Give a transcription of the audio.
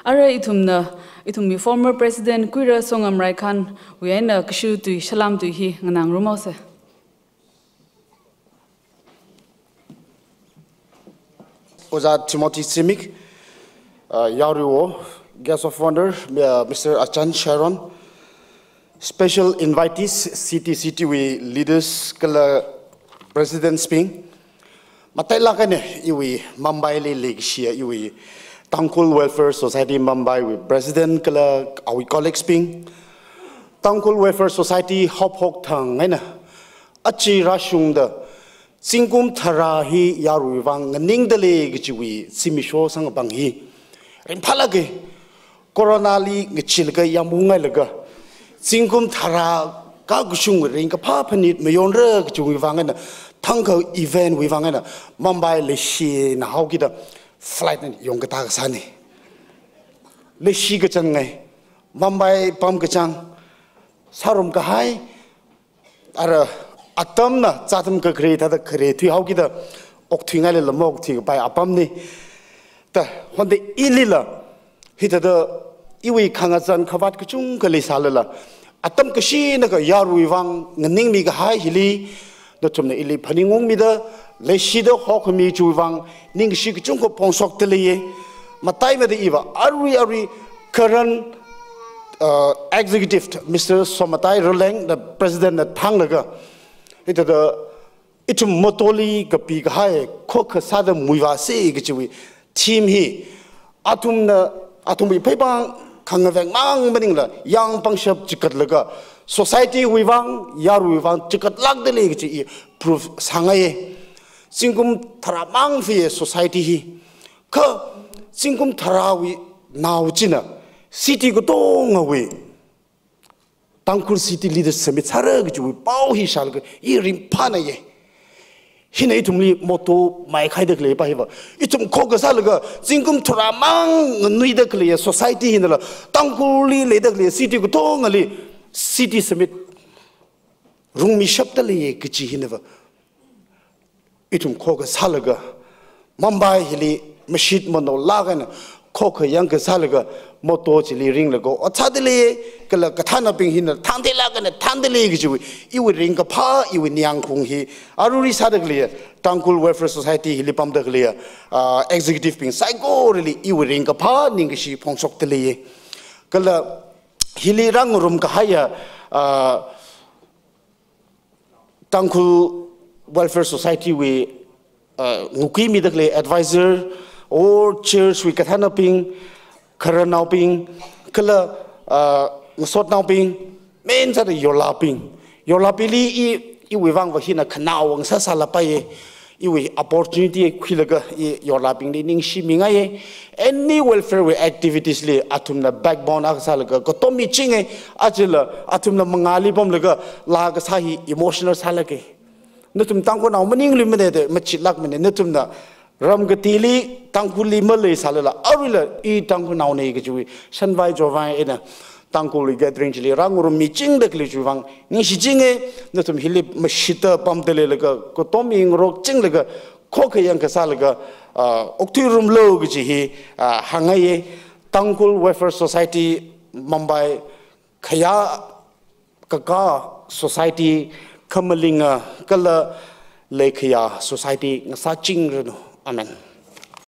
Ara itumi former President Kuira Songam Raikhan Wiena Kishu to Shalam to he Nang Rumose. Oza Timothy Simic, Yaruo, guest of honor, Mr. Achan Sharon, special invitees, city leaders, kala President Sping, Matailakane, iwi Mumbai League Shia, iwi Tangkhul Welfare Society Mumbai with President kala our colleague Sping, Tangkhul Welfare Society Hop Hok Tang, Achi Rashung the Singkum Tarahi Yaruivang, Ningdale Giwi, Simisho Sangabanghi, Rimpalage, Coronali, Chilga Yamunga Lega, Singkum Tara, Gagushung, Rinka Papanit, Mayonra, Juivangana, Tangkhul event Wivangana, Mumbai Leshi, Nahogida, flight and Yongatasani. Leshi Gachangai, Mumbai Pamkachang, Sarum Kahai, Ara. Atamna chatam ka create the create how gida oktingal la mok thi by apamni ta honde ilila hita the iwi khangasan khawat kuchung kali salala atam kashi na ka yaru wang ngning mi ga hai hili do chumna ili phaningong mi da leshi da hok mi chu wang ning shi kuchung ko pongsok tele matai me de iwa ari current executive Mr. Somatai Roleng the president na thanglaga itu motoli kapi kahai kok sada muivasi gitu team hi atum ipebang kangaveng mang meningla yang pangshap cikat lega society wivang yaru wivang cikat lag dele gitu proof sangai singkum taramang fi society hi ka singkum tarawi naujina city ko dong awe Tangkhul city leaders summit sarag ju pau hi sal ke I rimpana ye hinai tumli moto mai khai de kle pa hi ba itum kho ga sal ga jingkum thura mang nui de kle society hin la Tangkhul li le de kle city ko tong ali city summit rung mi shap de le ke chi hin ba itum kho ga sal ga Mumbai hili mashit mono la ga na kho kha yang ga sal ga moto chili ring lago ochadele kala kathana ping hin thandela kana thandele giju iwi ring ka pha iwi nyang khung hi aruri sadaglia Tangkhul Welfare Society hilipam daglia executive ping psycho really iwi ring ka pha ning shi phongsok tele kala hili rang rum ka haya Tangkhul Welfare Society we nguki mi dagle advisor or chairs we kathana ping Kara now being Kala Sot now being main at Yola ping. Yola Billy, Iwang Vahina Kanao and Sasalapaye, Iwi opportunity Quilaga, Yola Ping, Shimingaye, any welfare activities lay Atumna backbone Axalaga, Kotomi Chinge, Ajila, Atumna Mangali Bomlaga, Lagasahi, emotional salake. Nutum Tango now, Maning limited, Machilak, Nutumna. Ramgatili Tangkhul Malay Salala Arila Tangkhul now negaju Shanvai Jovai in a Tangkhul gathering chili Rangurum meeting the Klishuvang Nishijinge Nutum Hilip Mashita Pamtelelega Kotomi Rock Chinglega Koka Yankasalaga Okturum Logaji Hangaye Tangkhul Welfare Society Mumbai Kaya Kaka Society Kamalinga Kala Lekaya Society Nasaching Amen.